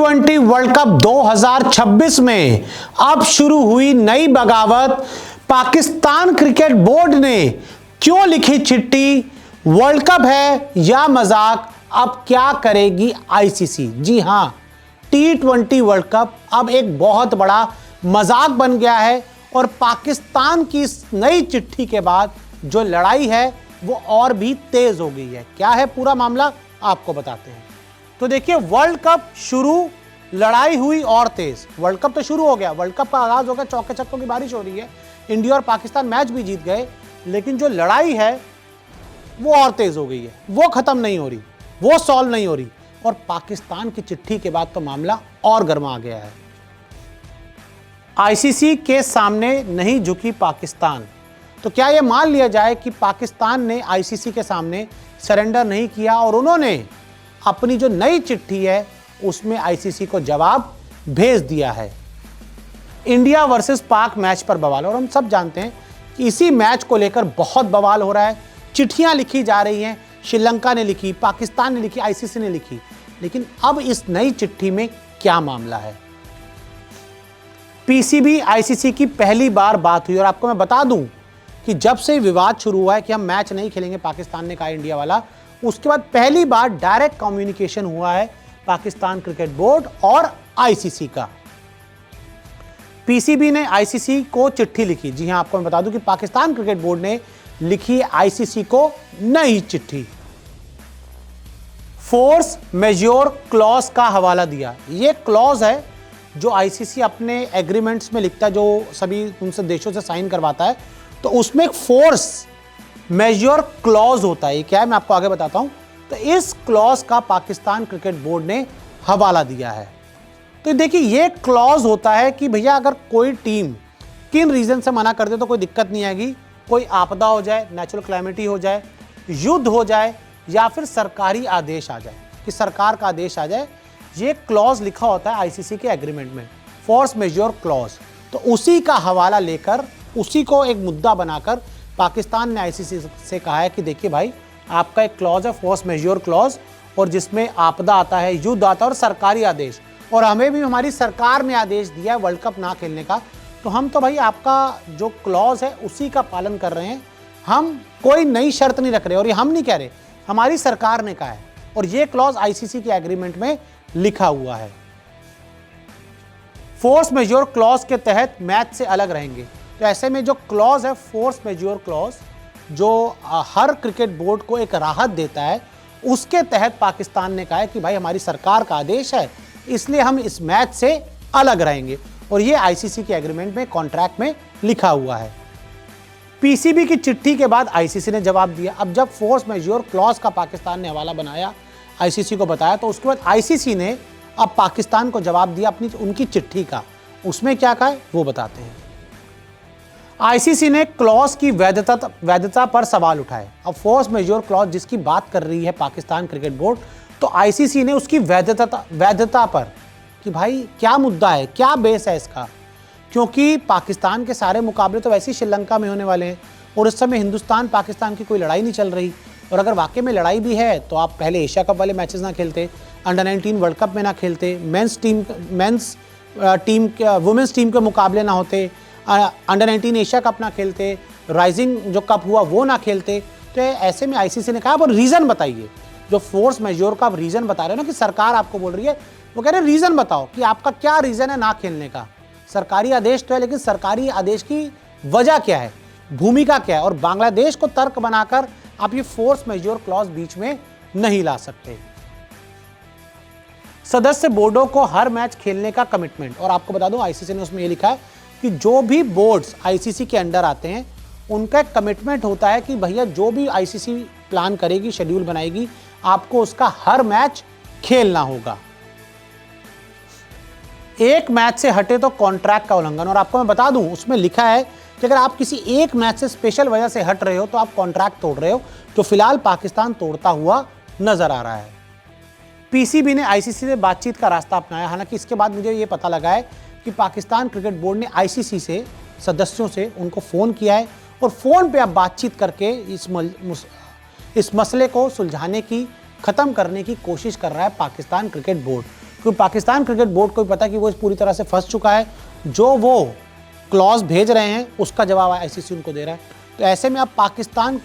T20 world cup 2026 में अब शुरू हुई नई बगावत। पाकिस्तान क्रिकेट बोर्ड ने क्यों लिखी चिट्ठी? वर्ल्ड कप है या मजाक? अब क्या करेगी आईसीसी? जी हां, T20 वर्ल्ड कप अब एक बहुत बड़ा मजाक बन गया है और पाकिस्तान की इस नई चिट्ठी के बाद जो लड़ाई है वो और भी तेज हो गई है। क्या है पूरा मामला, आपको बताते हैं। तो देखिए, वर्ल्ड कप शुरू, लड़ाई हुई और तेज। वर्ल्ड कप तो शुरू हो गया, वर्ल्ड कप का आगाज हो गया, चौके छक्कों की बारिश हो रही है, इंडिया और पाकिस्तान मैच भी जीत गए, लेकिन जो लड़ाई है वो और तेज हो गई है। वो खत्म नहीं हो रही, वो सॉल्व नहीं हो रही, और पाकिस्तान की चिट्ठी के बाद तो मामला और गर्मा आ गया है। आईसीसी के सामने नहीं झुकी पाकिस्तान। तो क्या यह मान लिया जाए कि पाकिस्तान ने आईसीसी के सामने सरेंडर नहीं किया और उन्होंने अपनी जो नई चिट्ठी है उसमें आईसीसी को जवाब भेज दिया है? इंडिया वर्सेस पाक मैच पर बवाल, और हम सब जानते हैं कि इसी मैच को लेकर बहुत बवाल हो रहा है। चिट्ठियां लिखी जा रही हैं, श्रीलंका ने लिखी, पाकिस्तान ने लिखी, आईसीसी ने लिखी, लेकिन अब इस नई चिट्ठी में क्या मामला है? पीसीबी आईसीसी की पहली बार बात हुई, और आपको मैं बता दूं कि जब से विवाद शुरू हुआ है कि हम मैच नहीं खेलेंगे, पाकिस्तान ने कहा इंडिया वाला, उसके बाद पहली बार डायरेक्ट कम्युनिकेशन हुआ है पाकिस्तान क्रिकेट बोर्ड और आईसीसी का। पीसीबी ने आईसीसी को चिट्ठी लिखी। जी हां, आपको मैं बता दूं कि पाकिस्तान क्रिकेट बोर्ड ने लिखी आईसीसी को नई चिट्ठी। फोर्स मेज्योर क्लॉज का हवाला दिया। यह क्लॉज है जो आईसीसी अपने एग्रीमेंट्स में लिखता है, जो सभी उनसे देशों से साइन करवाता है, तो उसमें एक फोर्स मेजर क्लॉज होता है। क्या है मैं आपको आगे बताता हूं। तो इस क्लॉज का पाकिस्तान क्रिकेट बोर्ड ने हवाला दिया है। तो देखिए, ये क्लॉज होता है कि भैया अगर कोई टीम किन रीजन से मना कर दे तो कोई दिक्कत नहीं आएगी। कोई आपदा हो जाए, नेचुरल क्लैमिटी हो जाए, युद्ध हो जाए, या फिर सरकारी आदेश आ जाए, कि सरकार का आदेश आ जाए, ये क्लॉज लिखा होता है आईसीसी के एग्रीमेंट में, फोर्स मेजर क्लॉज। तो उसी का हवाला लेकर, उसी को एक मुद्दा बनाकर पाकिस्तान ने आईसीसी से कहा है कि देखिए भाई, आपका एक क्लॉज है फोर्स मेजर क्लॉज, और जिसमें आपदा आता है, युद्ध आता है और सरकारी आदेश, और हमें भी हमारी सरकार ने आदेश दिया है वर्ल्ड कप ना खेलने का, तो हम तो भाई आपका जो क्लॉज है उसी का पालन कर रहे हैं, हम कोई नई शर्त नहीं रख रहे, और ये हम नहीं कह रहे, हमारी सरकार ने कहा है, और ये क्लॉज आईसीसी के एग्रीमेंट में लिखा हुआ है। फोर्स मेजर क्लॉज के तहत मैच से अलग रहेंगे। तो ऐसे में जो क्लॉज है फोर्स मेजर क्लॉज, जो हर क्रिकेट बोर्ड को एक राहत देता है, उसके तहत पाकिस्तान ने कहा है कि भाई हमारी सरकार का आदेश है, इसलिए हम इस मैच से अलग रहेंगे, और ये आईसीसी के एग्रीमेंट में, कॉन्ट्रैक्ट में लिखा हुआ है। पीसीबी की चिट्ठी के बाद आईसीसी ने जवाब दिया। अब जब फोर्स मेजर क्लॉज का पाकिस्तान ने हवाला बनाया, आईसीसी को बताया, तो उसके बाद आईसीसी ने अब पाकिस्तान को जवाब दिया अपनी उनकी चिट्ठी का। उसमें क्या कहा है वो बताते हैं। आईसीसी ने क्लॉज की वैधता पर सवाल उठाए। अब फोर्स मेजर क्लॉज जिसकी बात कर रही है पाकिस्तान क्रिकेट बोर्ड, तो आईसीसी ने उसकी वैधता पर, कि भाई क्या मुद्दा है, क्या बेस है इसका, क्योंकि पाकिस्तान के सारे मुकाबले तो वैसे ही श्रीलंका में होने वाले हैं, और इस समय हिंदुस्तान पाकिस्तान की कोई लड़ाई नहीं चल रही, और अगर वाकई में लड़ाई भी है तो आप पहले एशिया कप वाले मैचेस ना खेलते, अंडर 19 वर्ल्ड कप में ना खेलते, वुमेंस टीम के मुकाबले ना होते, अंडर 19 एशिया कप ना खेलते, राइजिंग जो कप हुआ वो ना खेलते। तो ऐसे में आईसीसी ने कहा आप रीज़न बताइए। जो फोर्स मेजर का आप रीज़न बता रहे हो ना, कि सरकार आपको बोल रही है, वो कह रहे हैं रीज़न बताओ कि आपका क्या रीज़न है ना खेलने का। सरकारी आदेश तो है, लेकिन सरकारी आदेश की वजह क्या है, भूमिका क्या है, और बांग्लादेश को तर्क बनाकर आप ये फोर्स मेजर क्लॉज बीच में नहीं ला सकते। सदस्य बोर्डों को हर मैच खेलने का कमिटमेंट, और आपको बता दूं आईसीसी ने उसमें ये लिखा है कि जो भी बोर्ड्स आईसीसी के अंडर आते हैं उनका एक कमिटमेंट होता है कि भैया जो भी आईसीसी प्लान करेगी, शेड्यूल बनाएगी, आपको उसका हर मैच खेलना होगा। एक मैच से हटे तो कॉन्ट्रैक्ट का उल्लंघन, और आपको मैं बता दूं उसमें लिखा है कि अगर आप किसी एक मैच से स्पेशल वजह से हट रहे हो तो आप कॉन्ट्रैक्ट तोड़ रहे हो, जो फिलहाल पाकिस्तान तोड़ता हुआ नजर आ रहा है। पीसीबी ने आईसीसी से बातचीत का रास्ता अपनाया। हालांकि इसके बाद मुझे ये पता लगा है कि पाकिस्तान क्रिकेट बोर्ड ने आईसीसी से सदस्यों से उनको फ़ोन किया है, और फ़ोन पे अब बातचीत करके इस मसले को सुलझाने की, ख़त्म करने की कोशिश कर रहा है पाकिस्तान क्रिकेट बोर्ड। क्योंकि पाकिस्तान क्रिकेट बोर्ड को भी पता है कि वो पूरी तरह से फंस चुका है। जो वो क्लॉज भेज रहे हैं उसका जवाब आईसीसी उनको दे रहा है। तो ऐसे में अब पाकिस्तान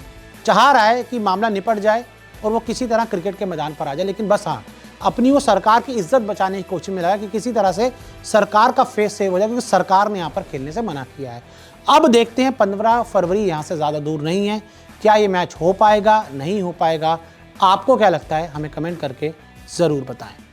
चाह रहा है कि मामला निपट जाए और वो किसी तरह क्रिकेट के मैदान पर आ जाए, लेकिन बस हाँ, अपनी वो सरकार की इज्जत बचाने की कोशिश में लगा कि किसी तरह से सरकार का फेस सेव हो जाए, क्योंकि सरकार ने यहाँ पर खेलने से मना किया है। अब देखते हैं 15 फरवरी यहाँ से ज़्यादा दूर नहीं है, क्या ये मैच हो पाएगा, नहीं हो पाएगा, आपको क्या लगता है, हमें कमेंट करके ज़रूर बताएं।